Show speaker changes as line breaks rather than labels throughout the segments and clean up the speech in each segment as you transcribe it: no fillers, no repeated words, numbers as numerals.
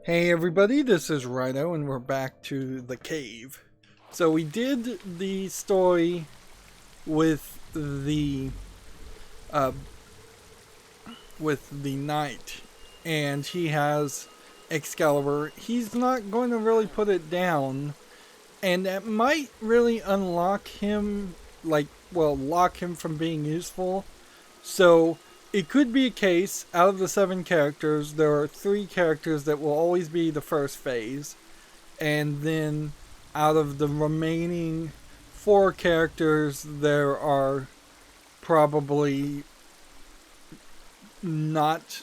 Hey everybody, this is Rydo and we're back to the cave. So we did the story with the knight, and he has Excalibur. He's not going to really put it down, and that might really unlock him, lock him from being useful. So it could be a case, out of the 7 characters, there are 3 characters that will always be the first phase. And then out of the remaining 4 characters, there are probably not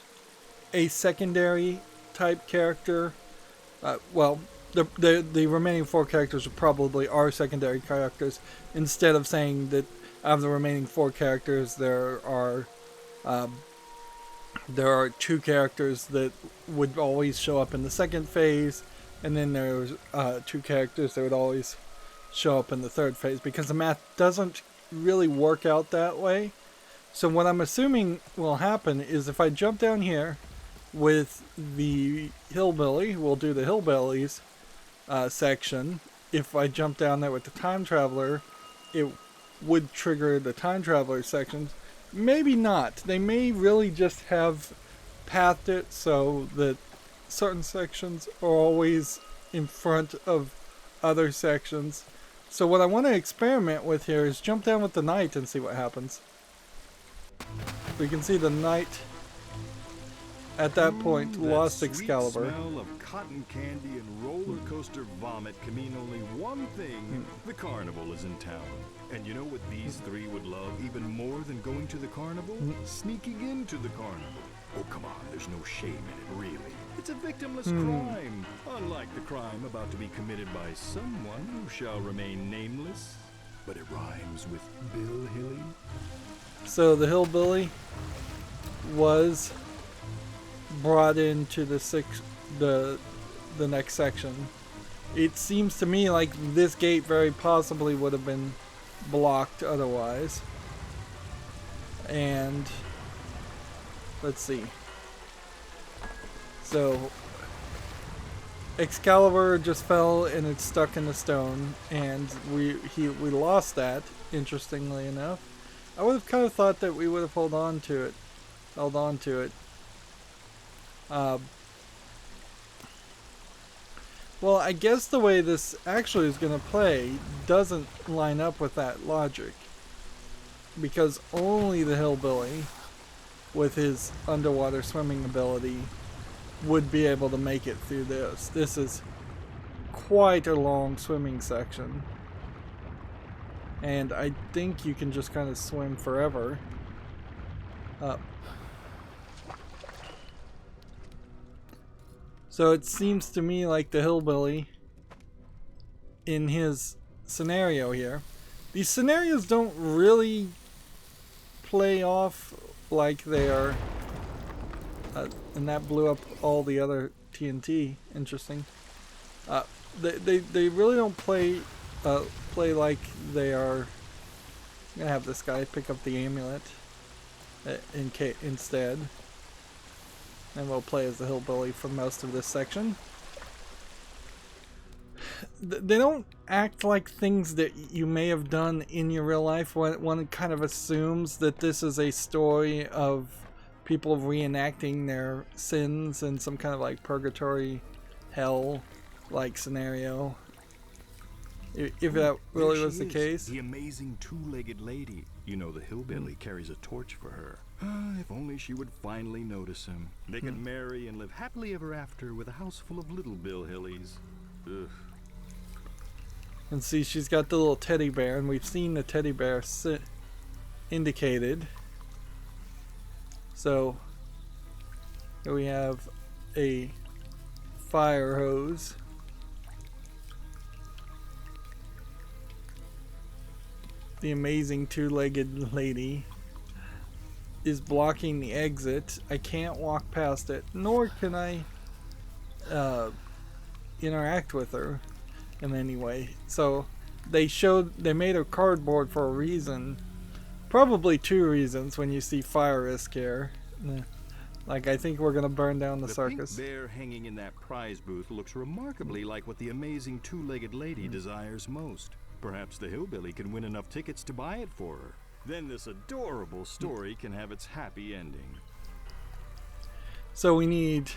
a secondary type character. The remaining 4 characters probably are secondary characters, instead of saying that out of the remaining 4 characters, there are 2 characters that would always show up in the second phase, and then there's 2 characters that would always show up in the third phase, because the math doesn't really work out that way. So what I'm assuming will happen is if I jump down here with the Hillbilly, we'll do the Hillbillies section. If I jump down there with the Time Traveler, it would trigger the Time Traveler sections. Maybe not. They may really just have pathed it so that certain sections are always in front of other sections. So what I want to experiment with here is jump down with the knight and see what happens. We can see the knight at that point lost Excalibur.
The smell of cotton candy and roller coaster vomit can mean only one thing. The carnival is in town. And you know what these 3 would love even more than going to the carnival? Sneaking into the carnival. Oh, come on, there's no shame in it, really. It's a victimless crime, unlike the crime about to be committed by someone who shall remain nameless. But it rhymes with Bill Hilly.
So the Hillbilly was brought into the next section. It seems to me like this gate very possibly would have been blocked otherwise. And let's see. So Excalibur just fell and it's stuck in the stone, and we lost that, interestingly enough. I would have kind of thought that we would have held on to it. Well, I guess the way this actually is going to play doesn't line up with that logic, because only the Hillbilly with his underwater swimming ability would be able to make it through this. This is quite a long swimming section, and I think you can just kind of swim forever up. So it seems to me like the Hillbilly, in his scenario here, these scenarios don't really play off like they are, and that blew up all the other TNT. Interesting. They really don't play like they are. I'm gonna have this guy pick up the amulet instead. And we'll play as the Hillbilly for most of this section. They don't act like things that you may have done in your real life. One kind of assumes that this is a story of people reenacting their sins in some kind of like purgatory, hell-like scenario. If that really was the case.
The amazing 2-legged lady. You know, the Hillbilly carries a torch for her. If only she would finally notice him. They could marry and live happily ever after with a house full of little Bill Hillies. Ugh.
And see, she's got the little teddy bear, and we've seen the teddy bear indicated. So, here we have a fire hose. The amazing 2-legged lady is blocking the exit. I can't walk past it, nor can I interact with her in any way. So they made her cardboard for a reason, probably 2 reasons when you see fire risk here. Like, I think we're gonna burn down the
The
circus.
pink bear hanging in that prize booth looks remarkably like what the amazing two-legged lady desires most. Perhaps the hillbilly can win enough tickets to buy it for her. Then this adorable story can have its happy ending.
So we need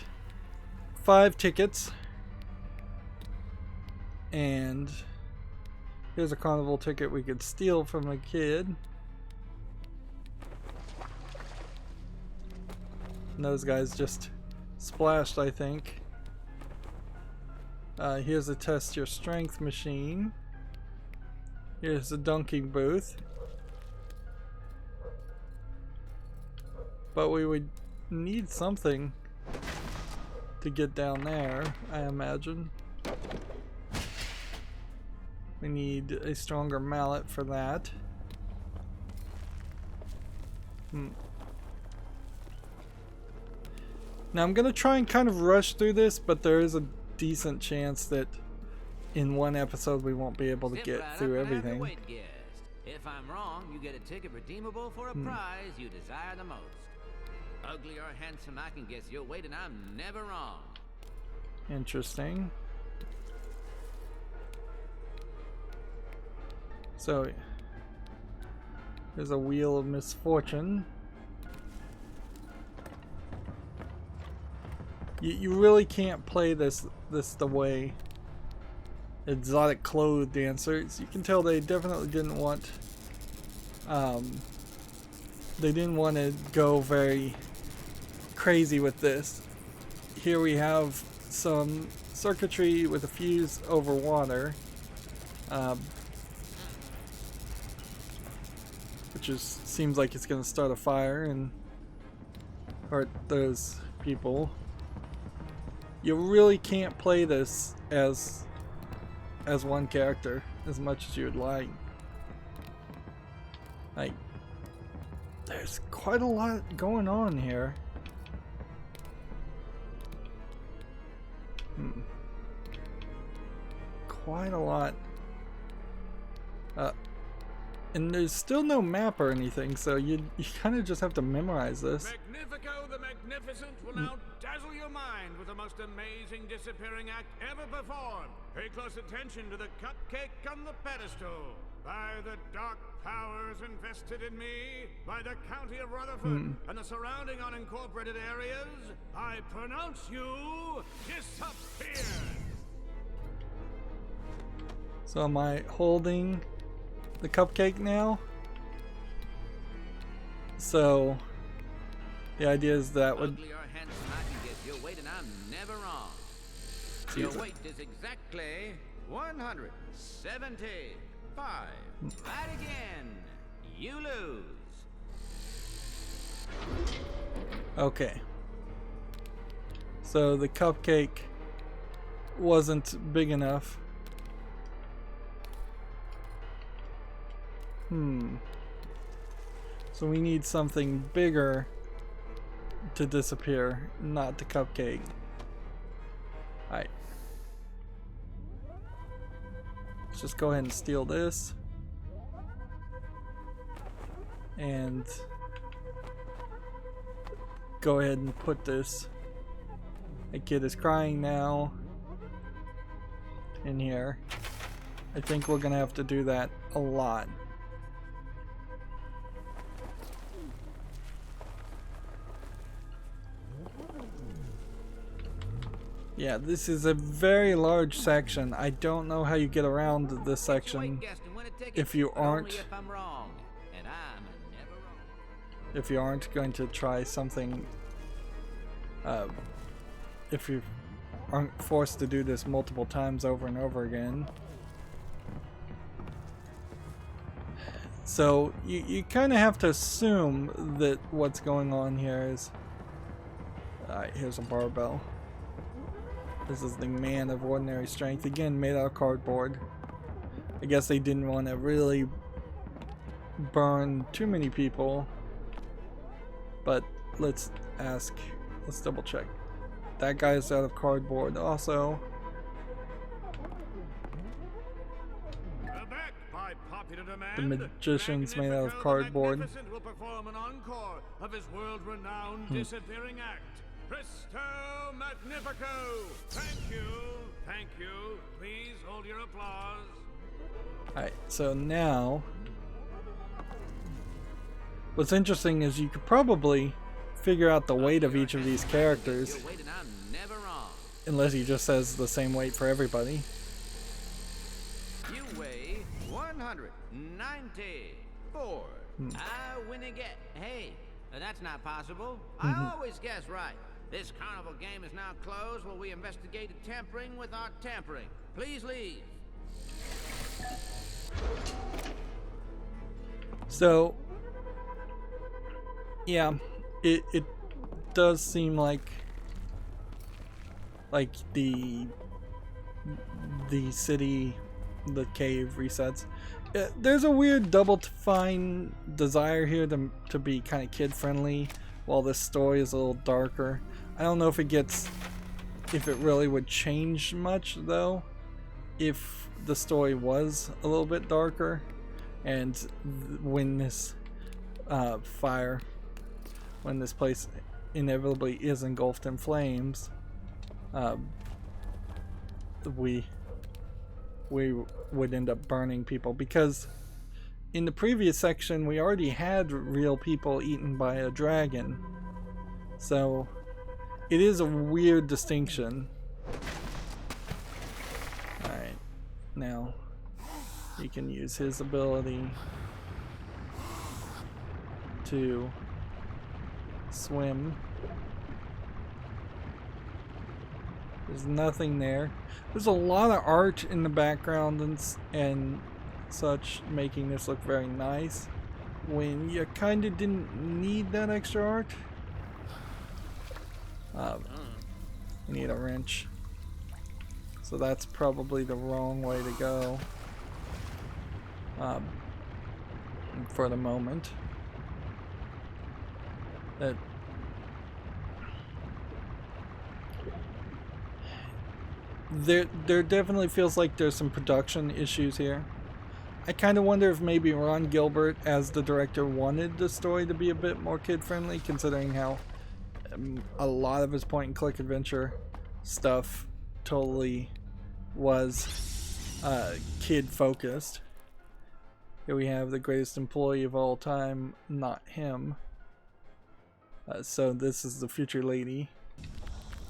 5 tickets. And here's a carnival ticket we could steal from a kid. And those guys just splashed, I think. Here's a test your strength machine. Here's a dunking booth. But we would need something to get down there, I imagine. We need a stronger mallet for that. Now I'm gonna try and kind of rush through this, but there is a decent chance that in one episode we won't be able to get through everything.
If I'm wrong, you get a ticket redeemable for a prize you desire the most. Ugly or handsome, I can guess your weight and I'm never wrong.
Interesting. So there's a wheel of misfortune. You really can't play this the way exotic clothes dancers. You can tell they definitely didn't want to go very crazy with this. Here we have some circuitry with a fuse over water, which seems like it's going to start a fire and hurt those people. You really can't play this as one character as much as you would like. Like, there's quite a lot going on here. Quite a lot. And there's still no map or anything, so you kind of just have to memorize this.
Magnifico the Magnificent will now dazzle your mind with the most amazing disappearing act ever performed. Pay close attention to the cupcake on the pedestal. By the dark powers invested in me, by the county of Rutherford and the surrounding unincorporated areas, I pronounce you disappeared.
So am I holding the cupcake now? So the idea is that would
Ugly or handsome, I can guess your weight and I'm never wrong. Your weight is exactly 175. Right again. You lose.
okay. So the cupcake wasn't big enough. So we need something bigger to disappear, not the cupcake. Alright. Let's just go ahead and steal this. And go ahead and put this. A kid is crying now. In here. I think we're gonna have to do that a lot. Yeah, this is a very large section. I don't know how you get around this section if you aren't going to try something, if you aren't forced to do this multiple times over and over again. So you kind of have to assume that what's going on here is, here's a barbell. This is the man of ordinary strength, again made out of cardboard. I guess they didn't want to really burn too many people, but let's double check. That guy is out of cardboard also.
Back by popular to
The
demand,
magician's made out of
Magnifico the
cardboard.
Magnificent will perform an encore of his world-renowned disappearing act. Presto Magnifico! Thank you, thank you. Please hold your applause.
Alright, so now what's interesting is you could probably figure out the weight of each of these characters,
Your weight and I'm never wrong.
unless he just says the same weight for everybody.
You weigh 194. I win again. Hey, that's not possible. I always guess right. This carnival game is now closed while we investigate tampering with our tampering. Please leave.
So, yeah, it does seem like the city, the cave resets. There's a weird double-defined desire here to be kind of kid-friendly, while this story is a little darker. I don't know if it really would change much though, if the story was a little bit darker, and when this when this place inevitably is engulfed in flames, we would end up burning people, because in the previous section we already had real people eaten by a dragon, so it is a weird distinction. Alright, now he can use his ability to swim. There's nothing there. There's a lot of art in the background and such, making this look very nice when you kind of didn't need that extra art. You need a wrench, so that's probably the wrong way to go for the moment. There definitely feels like there's some production issues here. I kind of wonder if maybe Ron Gilbert, as the director, wanted the story to be a bit more kid-friendly, considering how a lot of his point-and-click adventure stuff totally was kid-focused. Here we have the greatest employee of all time, not him. So this is the future lady,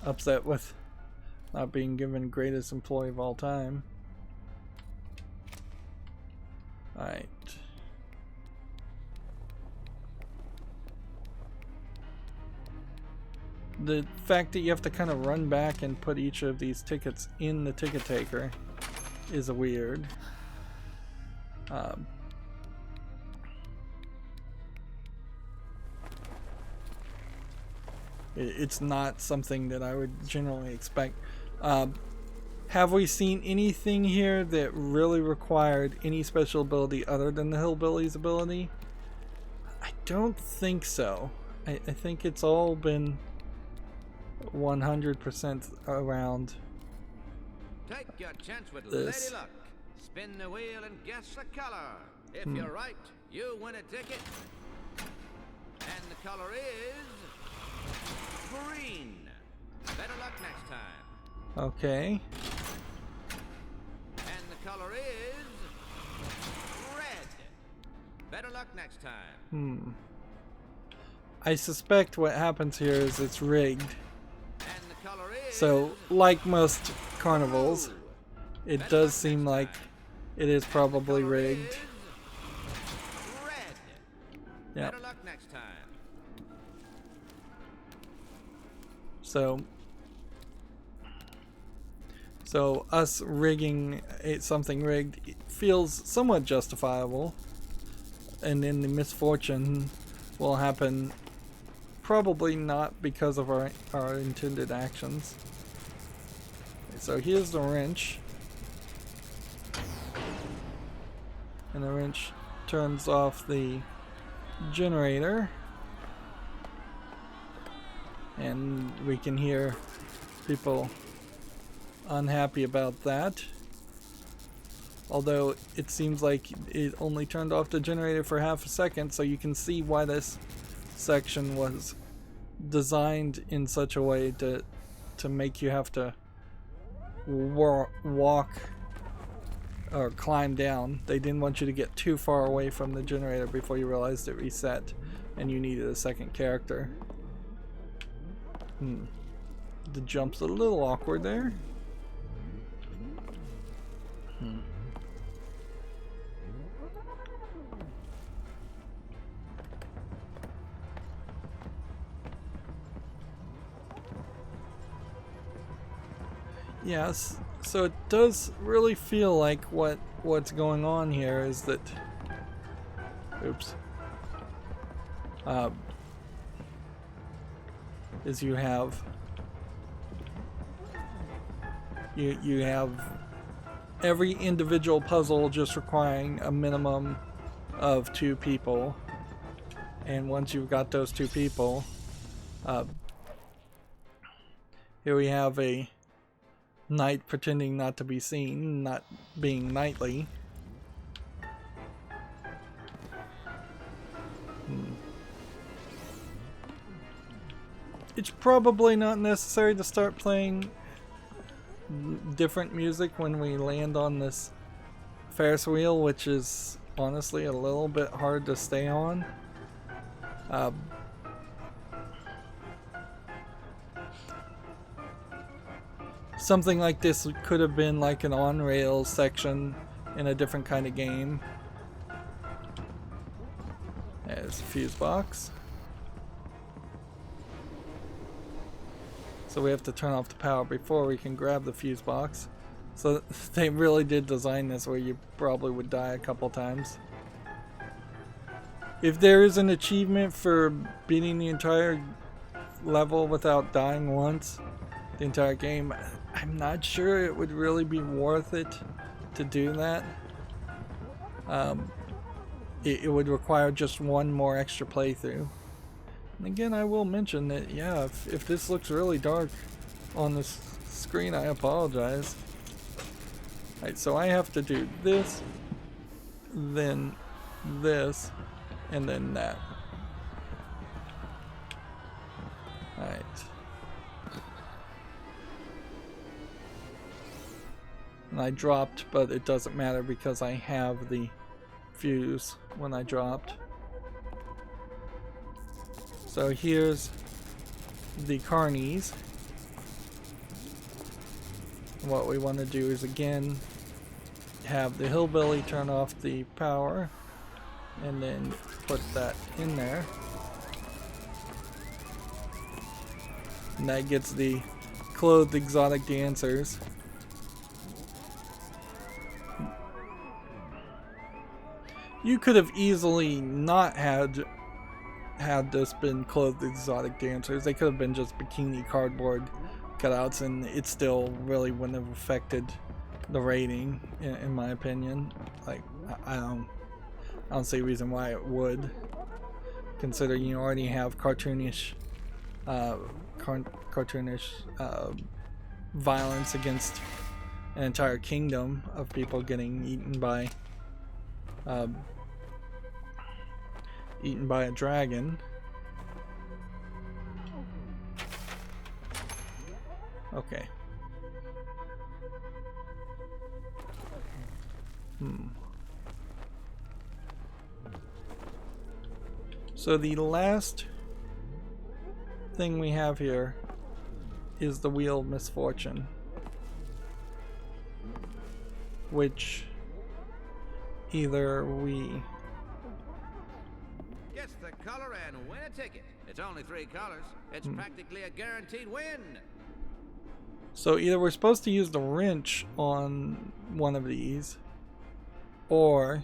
upset with not being given greatest employee of all time. Alright. The fact that you have to kind of run back and put each of these tickets in the ticket taker is weird. It's not something that I would generally expect. Have we seen anything here that really required any special ability other than the Hillbilly's ability? I don't think so. I think it's all been 100% around
Take your chance with
this.
Lady Luck. Spin the wheel and guess the color. If you're right, you win a ticket. And the color is green. Better luck next time.
Okay.
And the color is red. Better luck next time.
I suspect what happens here is it's rigged.
And the color is
So, like most carnivals, it does seem like it is probably rigged.
red.
Yeah.
Better luck next time.
So us rigging something rigged feels somewhat justifiable, and then the misfortune will happen probably not because of our intended actions. So here's the wrench, and the wrench turns off the generator, and we can hear people unhappy about that. Although it seems like it only turned off the generator for half a second, so you can see why this section was designed in such a way to make you have to walk or climb down. They didn't want you to get too far away from the generator before you realized it reset and you needed a second character. The jump's a little awkward there. Yes, so it does really feel like what's going on here is that, oops, is you have every individual puzzle just requiring a minimum of 2 people, and once you've got those 2 people, here we have a knight pretending not to be seen, not being knightly. It's probably not necessary to start playing different music when we land on this Ferris wheel, which is honestly a little bit hard to stay on. Something like this could have been like an on-rails section in a different kind of game. There's a fuse box. So we have to turn off the power before we can grab the fuse box. So they really did design this where you probably would die a couple times. If there is an achievement for beating the entire level without dying once, the entire game, I'm not sure it would really be worth it to do that. It would require just one more extra playthrough. And again, I will mention that, yeah, if this looks really dark on this screen, I apologize. Alright, so I have to do this, then this, and then that. Alright. And I dropped, but it doesn't matter because I have the fuse when I dropped. So here's the carnies. What we want to do is again have the hillbilly turn off the power and then put that in there. And that gets the clothed exotic dancers. You could have easily not had this been clothed exotic dancers. They could have been just bikini cardboard cutouts, and it still really wouldn't have affected the rating, in my opinion. Like, I don't see a reason why it would, considering you already have cartoonish violence against an entire kingdom of people getting eaten by a dragon. Okay. So the last thing we have here is the Wheel of Misfortune, which either we
Guess the color and win a ticket. It's only 3 colors. It's practically a guaranteed win.
So either we're supposed to use the wrench on one of these, or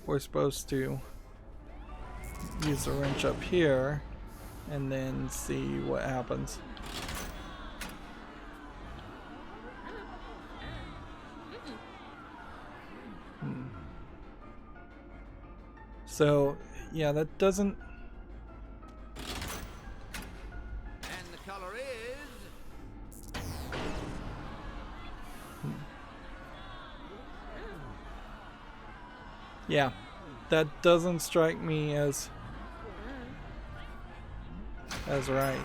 we're supposed to use the wrench up here and then see what happens. So, yeah, that doesn't...
And the color is...
Yeah, that doesn't strike me as right.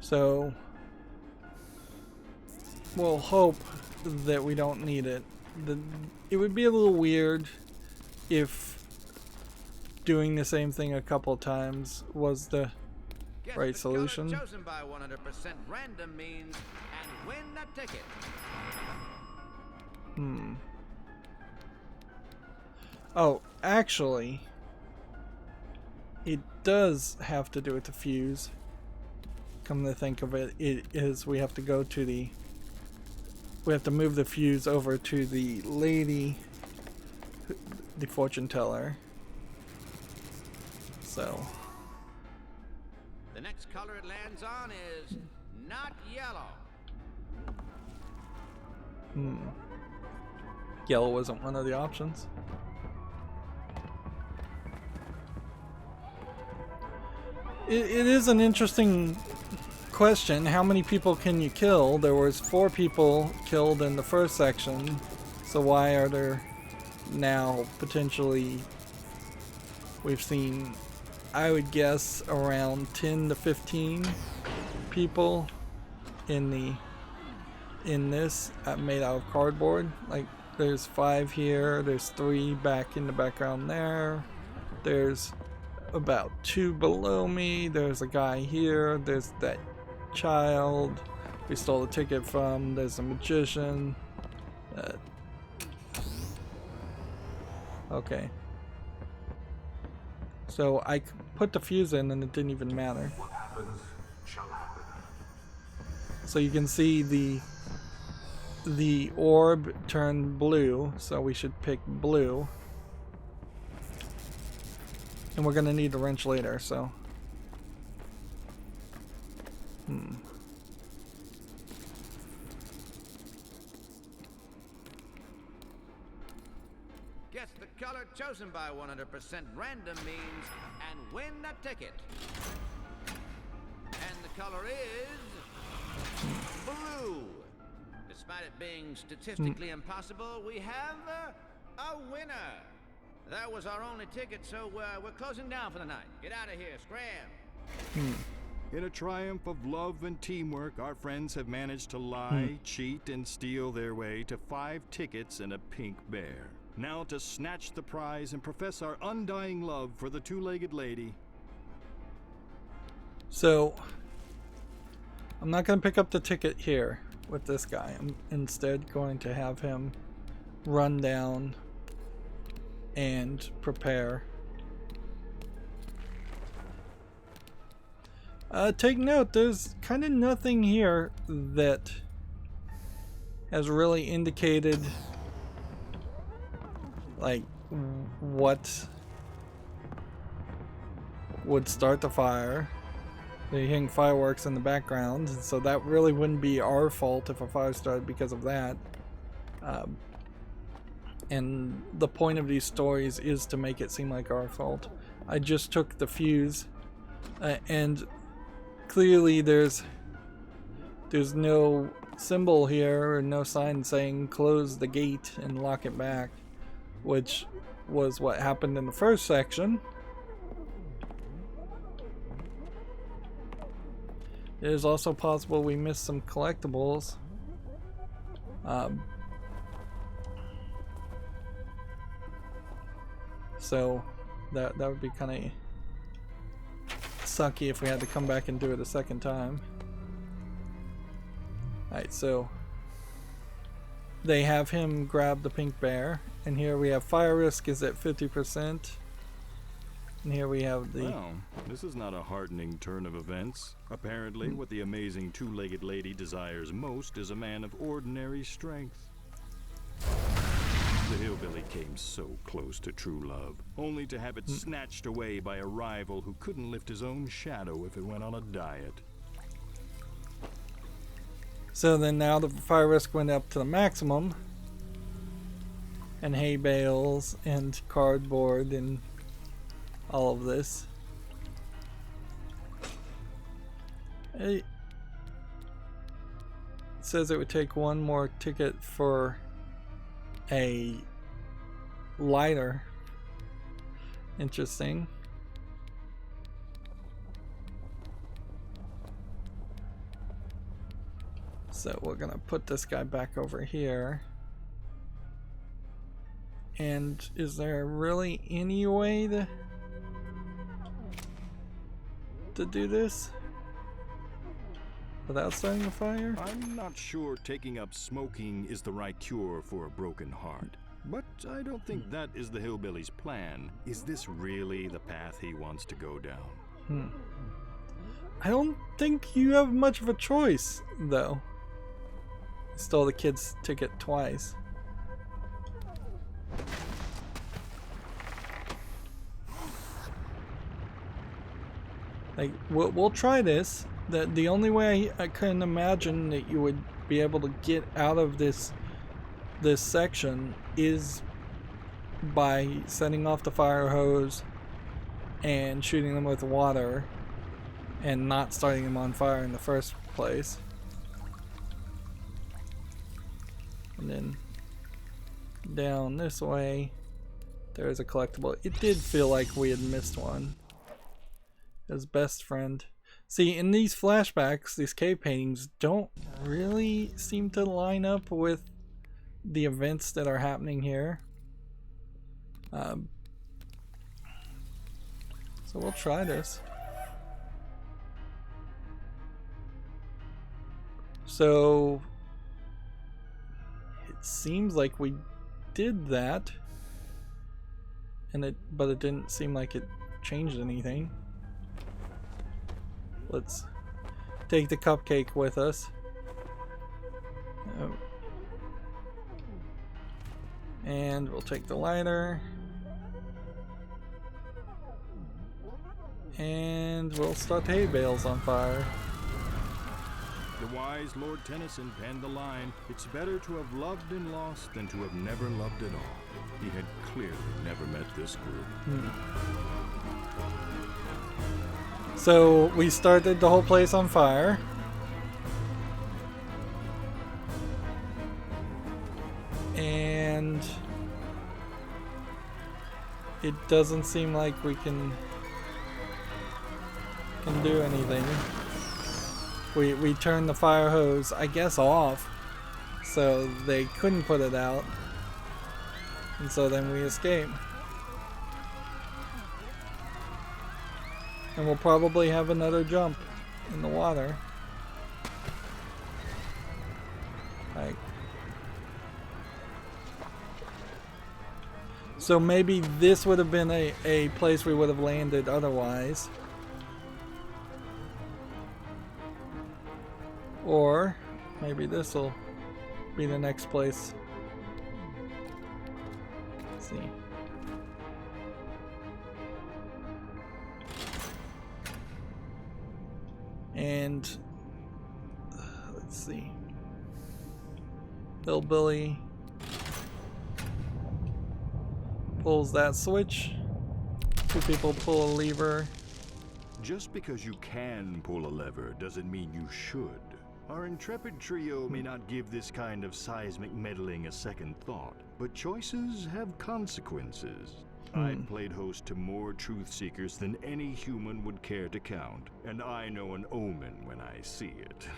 So we'll hope that we don't need it. It would be a little weird if doing the same thing a couple times was the
Guess
right
the
solution.
color chosen by 100% random means and win the ticket.
Oh, actually, it does have to do with the fuse. Come to think of it, we have to go to we have to move the fuse over to the lady, the fortune teller. So
The next color it lands on is not yellow.
yellow wasn't one of the options. It is an interesting question. How many people can you kill? There was 4 people killed in the first section, so why are there now potentially, we've seen, I would guess, around 10 to 15 people in this made out of cardboard. Like, there's 5 here, there's 3 back in the background there, there's about 2 below me, there's a guy here, there's that child we stole the ticket from, there's a magician. Okay. So I put the fuse in and it didn't even matter.
What happens shall happen.
So you can see the orb turned blue, so we should pick blue. And we're gonna need a wrench later, so.
Guess the color chosen by 100% random means and win the ticket. And the color is blue. Despite it being statistically impossible, we have a winner. That was our only ticket, so we're closing down for the night. Get out of here, scram.
In a triumph of love and teamwork, our friends have managed to lie, cheat, and steal their way to 5 tickets and a pink bear. Now to snatch the prize and profess our undying love for the 2-legged lady.
So I'm not going to pick up the ticket here with this guy. I'm instead going to have him run down and prepare. Take note, there's kind of nothing here that has really indicated like what would start the fire. You're hearing fireworks in the background, so that really wouldn't be our fault if a fire started because of that. And the point of these stories is to make it seem like our fault. I just took the fuse, and clearly there's no symbol here or no sign saying close the gate and lock it back, which was what happened in the first section. It is also possible we missed some collectibles. So that would be kind of sucky if we had to come back and do it a second time. Alright, so they have him grab the pink bear, and here we have fire risk is at 50%. And here we have the...
Well, this is not a heartening turn of events. Apparently, what the amazing 2-legged lady desires most is a man of ordinary strength. The hillbilly came so close to true love, only to have it snatched away by a rival who couldn't lift his own shadow if it went on a diet.
So then now the fire risk went up to the maximum. And hay bales and cardboard and all of this. says it would take one more ticket for a lighter. Interesting. So we're gonna put this guy back over here. And is there really any way to do this without starting a fire?
I'm not sure taking up smoking is the right cure for a broken heart. But I don't think that is the Hillbilly's plan. Is this really the path he wants to go down?
I don't think you have much of a choice, though. Stole the kid's ticket twice. Like, we'll try this. The only way I can imagine that you would be able to get out of this section is by setting off the fire hose and shooting them with water and not starting them on fire in the first place. And then down this way there is a collectible. It did feel like we had missed one. His best friend. See, in these flashbacks, these cave paintings don't really seem to line up with the events that are happening here. So we'll try this. So it seems like we did that, but it didn't seem like it changed anything. Let's take the cupcake with us. And we'll take the lighter. And we'll start the hay bales on fire.
The wise Lord Tennyson penned the line, "It's better to have loved and lost than to have never loved at all." He had clearly never met this group.
So we started the whole place on fire. And it doesn't seem like we can do anything. We turned the fire hose, I guess, off, so they couldn't put it out. And so then we escaped. And we'll probably have another jump in the water. Like, so maybe this would have been a place we would have landed otherwise. Or maybe this will be the next place. Let's see. And let's see. Hillbilly pulls that switch. Two people pull a lever.
Just because you can pull a lever doesn't mean you should. Our intrepid trio may not give this kind of seismic meddling a second thought, but choices have consequences. I've played host to more truth seekers than any human would care to count, and I know an omen when I see it.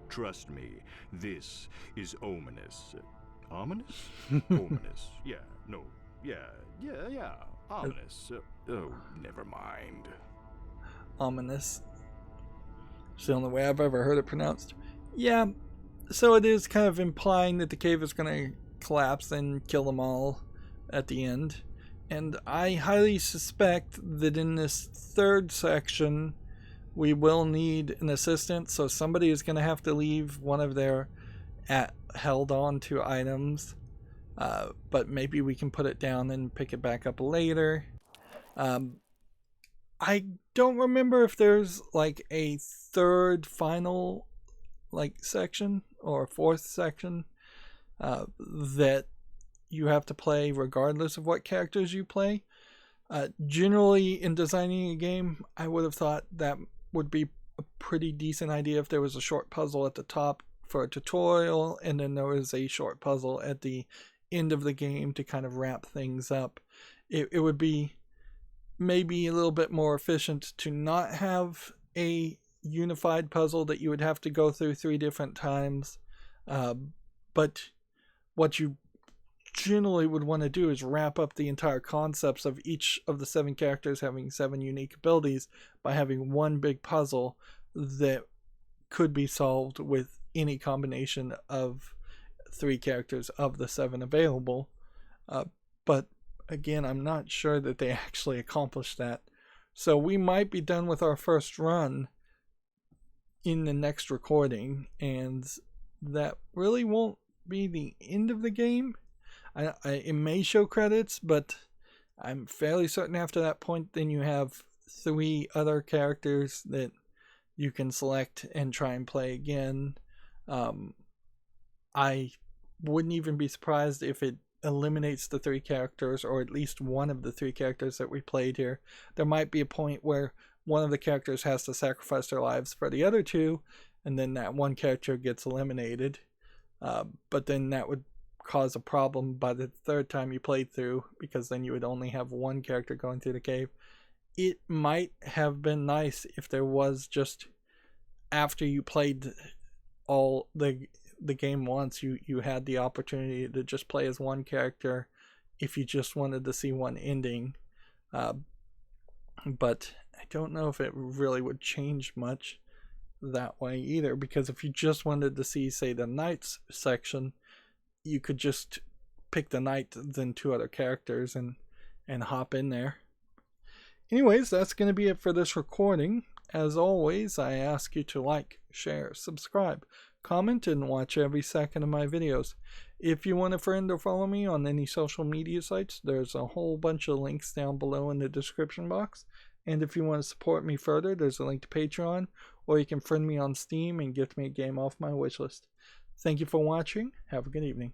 Trust me, this is ominous. Ominous? Ominous. Yeah, no. Yeah. Ominous. Oh, never mind.
Ominous. It's the only way I've ever heard it pronounced. Yeah, so it is kind of implying that the cave is going to collapse and kill them all at the end. And I highly suspect that in this third section we will need an assistant, so somebody is going to have to leave one of their held on to items, but maybe we can put it down and pick it back up later. I don't remember if there's like a third final section or fourth section that you have to play regardless of what characters you play. Generally in designing a game, I would have thought that would be a pretty decent idea if there was a short puzzle at the top for a tutorial, and then there was a short puzzle at the end of the game to kind of wrap things up. It would be maybe a little bit more efficient to not have a unified puzzle that you would have to go through 3 different times. But what you generally would want to do is wrap up the entire concepts of each of the 7 characters having 7 unique abilities by having one big puzzle that could be solved with any combination of 3 characters of the 7 available. But again, I'm not sure that they actually accomplished that. So we might be done with our first run in the next recording, and that really won't be the end of the game. It may show credits, but I'm fairly certain after that point then you have 3 other characters that you can select and try and play again. I wouldn't even be surprised if it eliminates the 3 characters, or at least one of the 3 characters that we played here. There might be a point where one of the characters has to sacrifice their lives for the other 2, and then that one character gets eliminated. But then that would cause a problem by the 3rd time you played through, because then you would only have one character going through the cave. It might have been nice if there was just, after you played all the game once, you had the opportunity to just play as one character if you just wanted to see one ending. But I don't know if it really would change much that way either, because if you just wanted to see, say, the knights section, you could just pick the knight, then 2 other characters, and hop in there. Anyways, that's going to be it for this recording. As always, I ask you to like, share, subscribe, comment, and watch every second of my videos. If you want a friend or follow me on any social media sites, there's a whole bunch of links down below in the description box. And if you want to support me further, there's a link to Patreon, or you can friend me on Steam and gift me a game off my wishlist. Thank you for watching. Have a good evening.